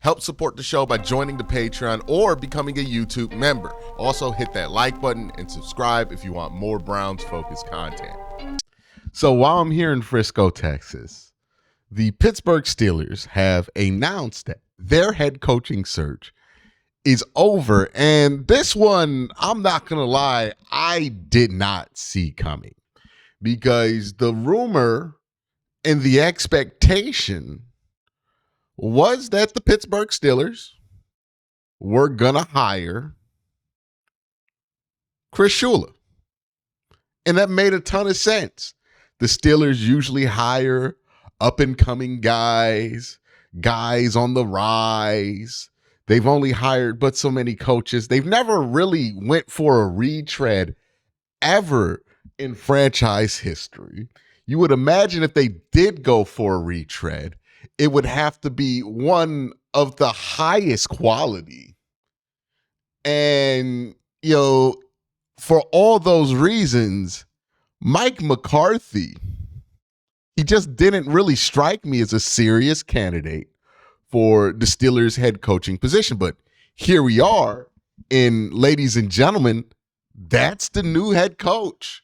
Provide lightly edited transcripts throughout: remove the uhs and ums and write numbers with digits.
Help support the show by joining the Patreon or becoming a YouTube member. Also, hit that like button and subscribe if you want more Browns-focused content. So while I'm here in Frisco, Texas, the Pittsburgh Steelers have announced that their head coaching search is over. And this one, I'm not going to lie, I did not see coming. Because the rumor and the expectation was that the Pittsburgh Steelers were going to hire Chris Shula. And that made a ton of sense. The Steelers usually hire up-and-coming guys on the rise. They've only hired but so many coaches. They've never really went for a retread ever in franchise history. You would imagine if they did go for a retread, it would have to be one of the highest quality. And, for all those reasons, Mike McCarthy, he just didn't really strike me as a serious candidate for the Steelers head coaching position. But here we are, and ladies and gentlemen, that's the new head coach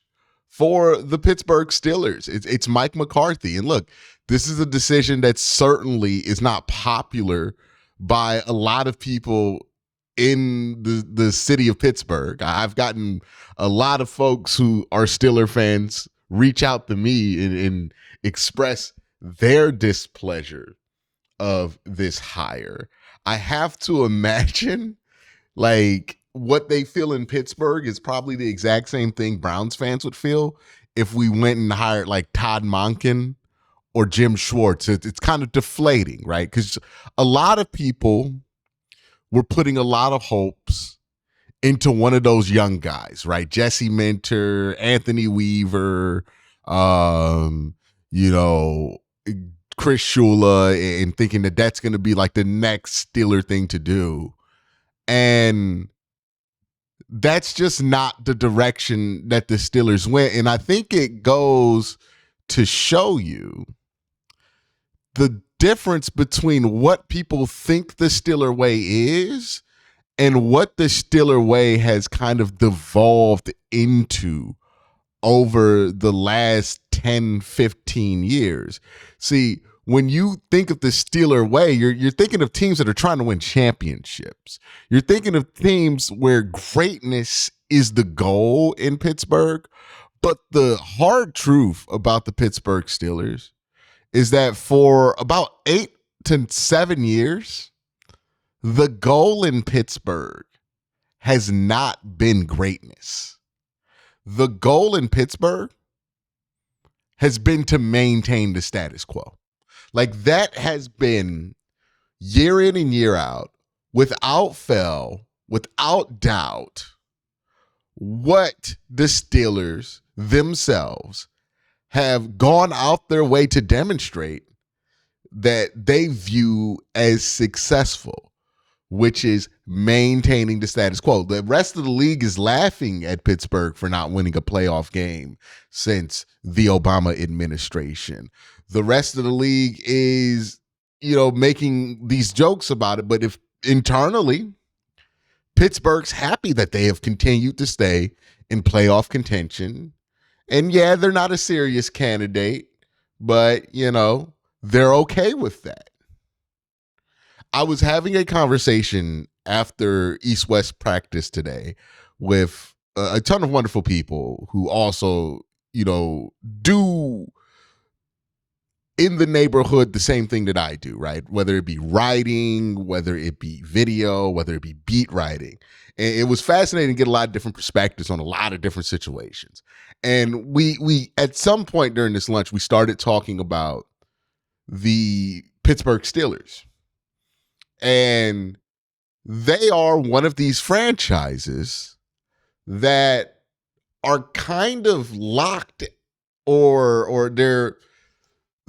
for the Pittsburgh Steelers. It's Mike McCarthy. And look, this is a decision that certainly is not popular by a lot of people in the city of Pittsburgh. I've gotten a lot of folks who are Steeler fans reach out to me and express their displeasure of this hire. I have to imagine what they feel in Pittsburgh is probably the exact same thing Browns fans would feel if we went and hired Todd Monken or Jim Schwartz. It's kind of deflating, right? Because a lot of people were putting a lot of hopes into one of those young guys, right? Jesse Minter, Anthony Weaver, Chris Shula, and thinking that that's going to be the next Steeler thing to do. And that's just not the direction that the Steelers went. And I think it goes to show you the difference between what people think the Steeler way is and what the Steeler way has kind of devolved into over the last 10, 15 years. See, when you think of the Steeler way, you're thinking of teams that are trying to win championships. You're thinking of teams where greatness is the goal in Pittsburgh. But the hard truth about the Pittsburgh Steelers is that for about 8 to 7 years, the goal in Pittsburgh has not been greatness. The goal in Pittsburgh has been to maintain the status quo. That has been year in and year out, without fail, without doubt, what the Steelers themselves have gone out their way to demonstrate that they view as successful, which is maintaining the status quo. The rest of the league is laughing at Pittsburgh for not winning a playoff game since the Obama administration. The rest of the league is, making these jokes about it. But if internally, Pittsburgh's happy that they have continued to stay in playoff contention. And yeah, they're not a serious candidate, but, they're okay with that. I was having a conversation after East-West practice today with a ton of wonderful people who also, do in the neighborhood the same thing that I do, right? Whether it be writing, whether it be video, whether it be beat writing. And it was fascinating to get a lot of different perspectives on a lot of different situations. And we at some point during this lunch, we started talking about the Pittsburgh Steelers. And they are one of these franchises that are kind of locked, or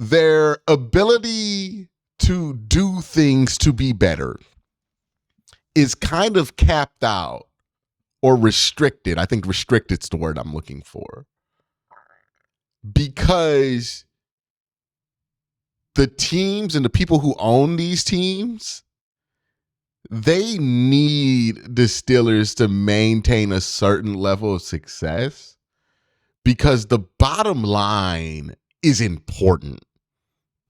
their ability to do things to be better is kind of capped out or restricted. I think restricted's the word I'm looking for. Because the teams and the people who own these teams they need the Steelers to maintain a certain level of success because the bottom line is important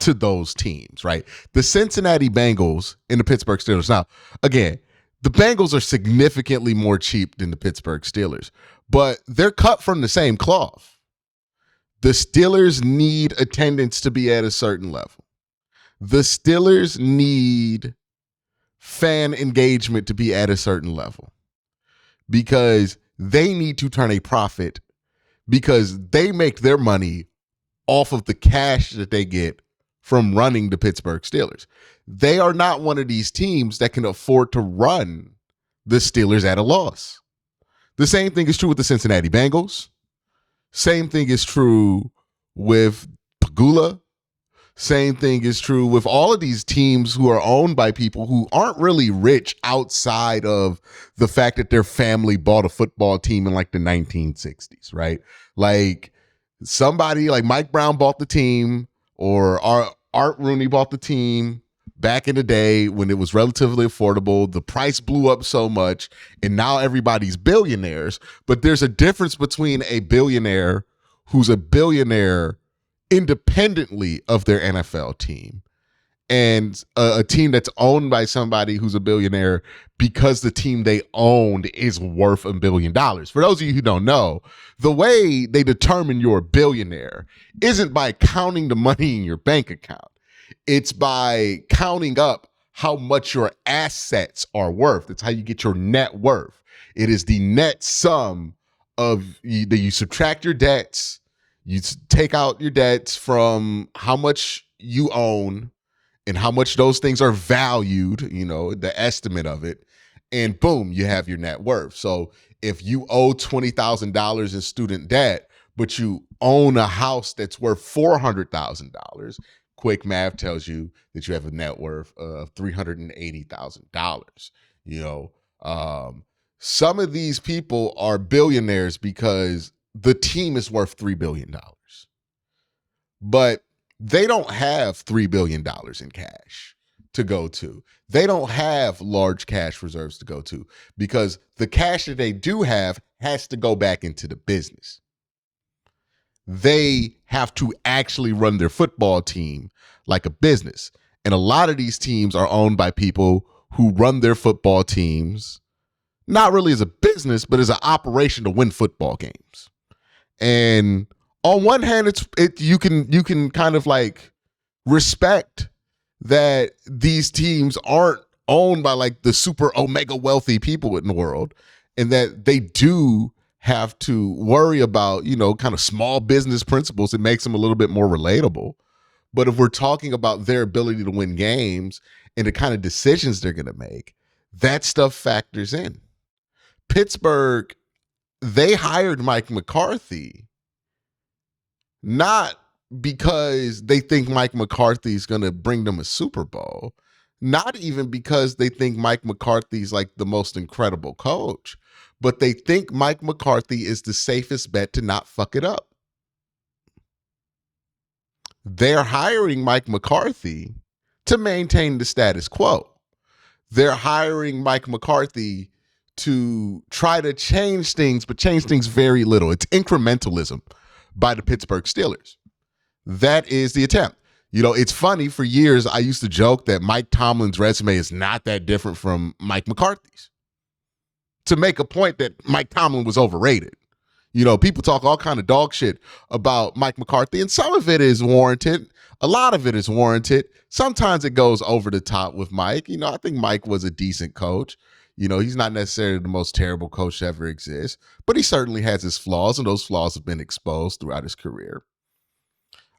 to those teams, right? The Cincinnati Bengals and the Pittsburgh Steelers. Now, again, the Bengals are significantly more cheap than the Pittsburgh Steelers, but they're cut from the same cloth. The Steelers need attendance to be at a certain level. The Steelers need fan engagement to be at a certain level because they need to turn a profit because they make their money off of the cash that they get from running the Pittsburgh Steelers. They are not one of these teams that can afford to run the Steelers at a loss. The same thing is true with the Cincinnati Bengals. Same thing is true with Pagula. Same thing is true with all of these teams who are owned by people who aren't really rich outside of the fact that their family bought a football team in like the 1960s, right? Like somebody like Mike Brown bought the team or Art Rooney bought the team back in the day when it was relatively affordable. The price blew up so much and now everybody's billionaires. But there's a difference between a billionaire who's a billionaire independently of their NFL team and a team that's owned by somebody who's a billionaire because the team they owned is worth $1 billion. For those of you who don't know, the way they determine you're a billionaire isn't by counting the money in your bank account. It's by counting up how much your assets are worth. That's how you get your net worth. It is the net sum of that you subtract your debts, you take out your debts from how much you own and how much those things are valued, the estimate of it, and boom, you have your net worth. So if you owe $20,000 in student debt, but you own a house that's worth $400,000, quick math tells you that you have a net worth of $380,000. Some of these people are billionaires because the team is worth $3 billion. But they don't have $3 billion in cash to go to. They don't have large cash reserves to go to because the cash that they do have has to go back into the business. They have to actually run their football team like a business. And a lot of these teams are owned by people who run their football teams not really as a business, but as an operation to win football games. And on one hand, you can kind of like respect that these teams aren't owned by like the super omega wealthy people in the world, and that they do have to worry about, kind of small business principles. It makes them a little bit more relatable. But if we're talking about their ability to win games and the kind of decisions they're going to make, that stuff factors in. Pittsburgh, they hired Mike McCarthy not because they think Mike McCarthy is going to bring them a Super Bowl, not even because they think Mike McCarthy is like the most incredible coach, but they think Mike McCarthy is the safest bet to not fuck it up. They're hiring Mike McCarthy to maintain the status quo. They're hiring Mike McCarthy to try to change things, but change things very little. It's incrementalism by the Pittsburgh Steelers. That is the attempt. It's funny, for years I used to joke that Mike Tomlin's resume is not that different from Mike McCarthy's, to make a point that Mike Tomlin was overrated. People talk all kind of dog shit about Mike McCarthy, and some of it is warranted. A lot of it is warranted. Sometimes it goes over the top with Mike. I think Mike was a decent coach. He's not necessarily the most terrible coach to ever exist, but he certainly has his flaws, and those flaws have been exposed throughout his career.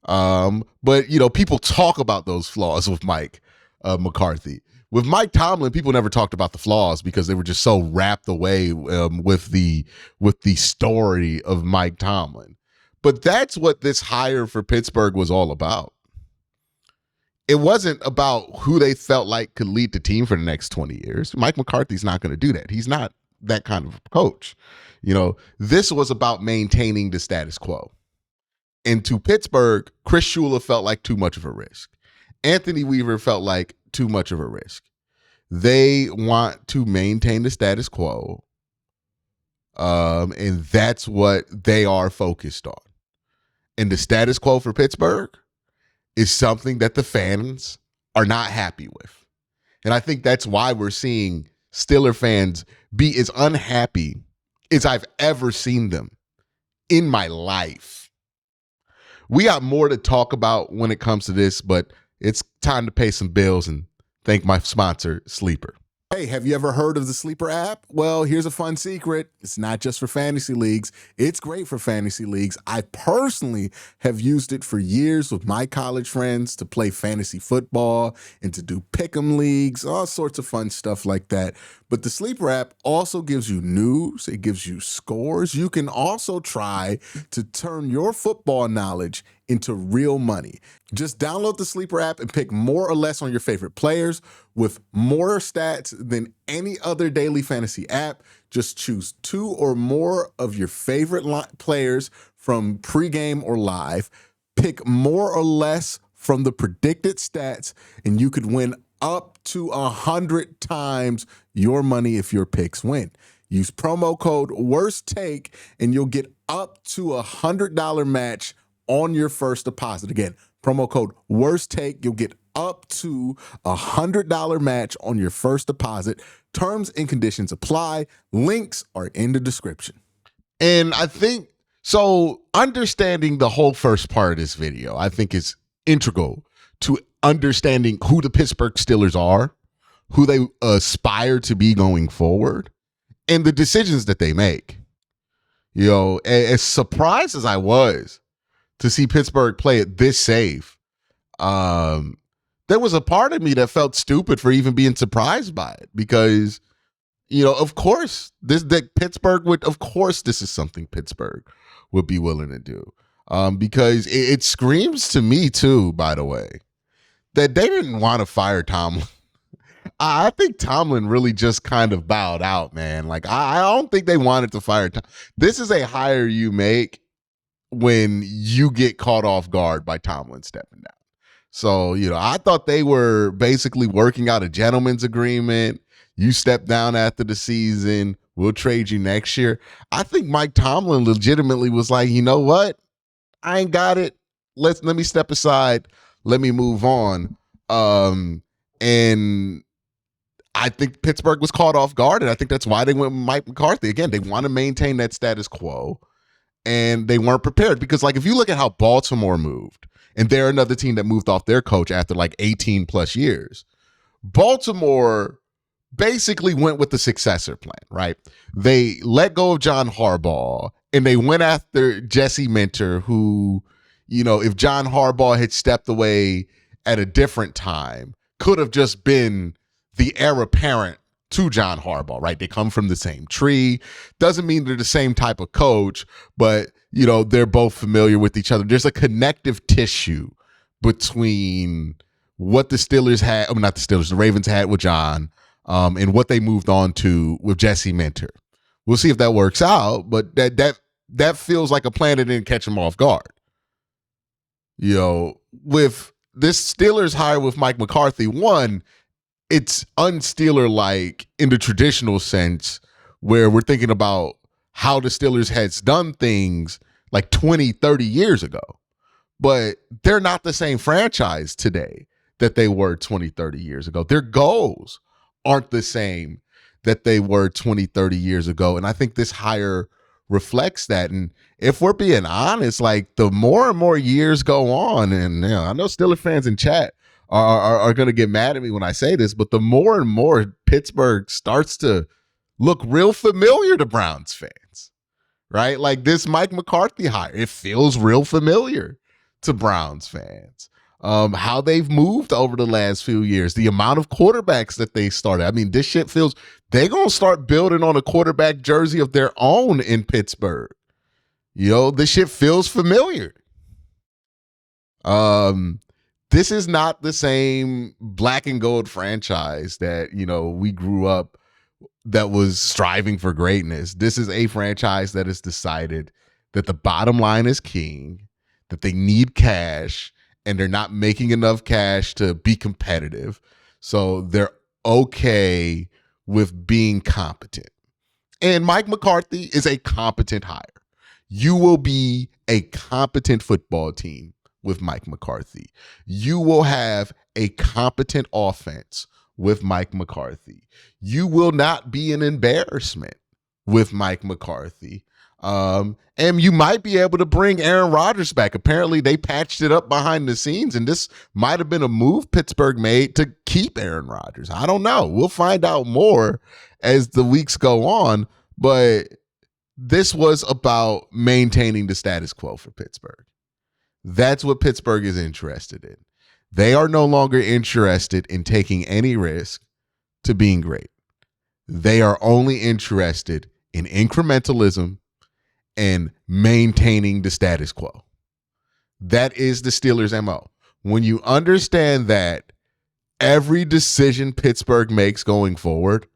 But people talk about those flaws with Mike McCarthy. With Mike Tomlin, people never talked about the flaws because they were just so wrapped away with the story of Mike Tomlin. But that's what this hire for Pittsburgh was all about. It wasn't about who they felt like could lead the team for the next 20 years. Mike McCarthy's not going to do that. He's not that kind of coach. This was about maintaining the status quo. And to Pittsburgh, Chris Shula felt like too much of a risk. Anthony Weaver felt like too much of a risk. They want to maintain the status quo. And that's what they are focused on. And the status quo for Pittsburgh is something that the fans are not happy with. And I think that's why we're seeing Steeler fans be as unhappy as I've ever seen them in my life. We got more to talk about when it comes to this, but it's time to pay some bills and thank my sponsor, Sleeper. Hey, have you ever heard of the Sleeper app? Well, here's a fun secret. It's not just for fantasy leagues. It's great for fantasy leagues. I personally have used it for years with my college friends to play fantasy football and to do pick'em leagues, all sorts of fun stuff like that. But the Sleeper app also gives you news. It gives you scores. You can also try to turn your football knowledge into real money. Just download the Sleeper app and pick more or less on your favorite players with more stats than any other daily fantasy app. Just choose 2 or more of your favorite players from pregame or live. Pick more or less from the predicted stats, and you could win up to 100 times your money if your picks win. Use promo code WORSTTAKE and you'll get up to $100 match on your first deposit. Again, promo code WORSTTAKE. You'll get up to $100 match on your first deposit. Terms and conditions apply. Links are in the description. And I think, so understanding the whole first part of this video, I think is integral to understanding who the Pittsburgh Steelers are, who they aspire to be going forward, and the decisions that they make. You know, as surprised as I was to see Pittsburgh play it this safe, there was a part of me that felt stupid for even being surprised by it because, you know, of course, this is something Pittsburgh would be willing to do. Because it screams to me too, by the way, that they didn't want to fire Tomlin. I think Tomlin really just kind of bowed out, man. Like, I don't think they wanted to fire Tomlin. This is a hire you make when you get caught off guard by Tomlin stepping down. So, you know, I thought they were basically working out a gentleman's agreement. You step down after the season, we'll trade you next year. I think Mike Tomlin legitimately was like, you know what? I ain't got it. Let me step aside. Let me move on. And I think Pittsburgh was caught off guard, and I think that's why they went with Mike McCarthy. Again, they want to maintain that status quo, and they weren't prepared because, like, if you look at how Baltimore moved, and they're another team that moved off their coach after like 18 plus years, Baltimore basically went with the successor plan, right? They let go of John Harbaugh, and they went after Jesse Minter, who, you know, if John Harbaugh had stepped away at a different time, could have just been the heir apparent to John Harbaugh, right? They come from the same tree. Doesn't mean they're the same type of coach, but, you know, they're both familiar with each other. There's a connective tissue between what the Steelers had, I mean, not the Steelers, the Ravens had with John, and what they moved on to with Jesse Minter. We'll see if that works out, but that feels like a plan that didn't catch them off guard. You know, with this Steelers hire with Mike McCarthy, one, it's un-Steeler-like in the traditional sense where we're thinking about how the Steelers had done things like 20, 30 years ago. But they're not the same franchise today that they were 20, 30 years ago. Their goals aren't the same that they were 20, 30 years ago. And I think this hire reflects that. And if we're being honest, like the more and more years go on, and you know, I know Steelers fans in chat are going to get mad at me when I say this, but the more and more Pittsburgh starts to look real familiar to Browns fans, right? Like this Mike McCarthy hire, it feels real familiar to Browns fans. How they've moved over the last few years, the amount of quarterbacks that they started. I mean, this shit feels, they're going to start building on a quarterback jersey of their own in Pittsburgh. You know, this shit feels familiar. This is not the same black and gold franchise that, you know, we grew up that was striving for greatness. This is a franchise that has decided that the bottom line is king, that they need cash, and they're not making enough cash to be competitive. So they're okay with being competent. And Mike McCarthy is a competent hire. You will be a competent football team with Mike McCarthy. You will have a competent offense with Mike McCarthy. You will not be an embarrassment with Mike McCarthy. And you might be able to bring Aaron Rodgers back. Apparently, they patched it up behind the scenes, and this might have been a move Pittsburgh made to keep Aaron Rodgers. I don't know. We'll find out more as the weeks go on, but this was about maintaining the status quo for Pittsburgh. That's what Pittsburgh is interested in. They are no longer interested in taking any risk to being great. They are only interested in incrementalism and maintaining the status quo. That is the Steelers' MO. When you understand that, every decision Pittsburgh makes going forward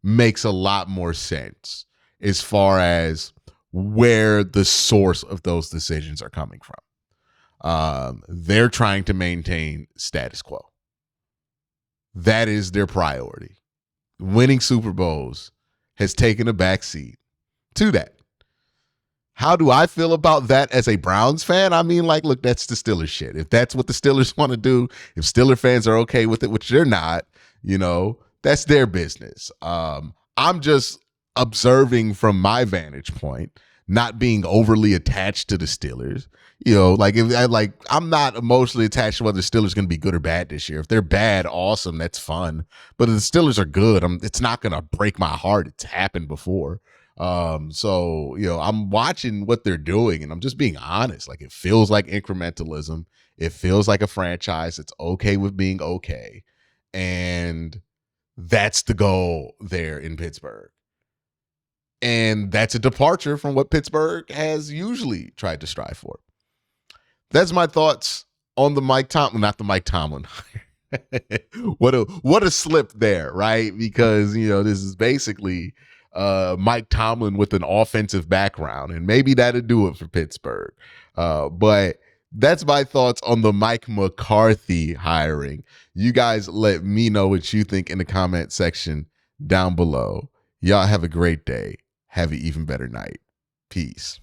makes a lot more sense as far as where the source of those decisions are coming from. They're trying to maintain status quo. That is their priority. Winning Super Bowls has taken a backseat to that. How do I feel about that as a Browns fan? I mean, like, look, that's the Steelers shit. If that's what the Steelers want to do, if Steelers fans are okay with it, which they're not, that's their business. I'm just observing from my vantage point, not being overly attached to the Steelers. I'm not emotionally attached to whether the Steelers are going to be good or bad this year. If they're bad, awesome, that's fun. But if the Steelers are good, it's not going to break my heart. It's happened before. I'm watching what they're doing, and I'm just being honest. Like, it feels like incrementalism. It feels like a franchise that's okay with being okay. And that's the goal there in Pittsburgh. And that's a departure from what Pittsburgh has usually tried to strive for. That's my thoughts on the Mike Tomlin, not the Mike Tomlin. What a slip there, right? Because, this is basically Mike Tomlin with an offensive background, and maybe that'd do it for Pittsburgh. But that's my thoughts on the Mike McCarthy hiring. You guys let me know what you think in the comment section down below. Y'all have a great day. Have an even better night. Peace.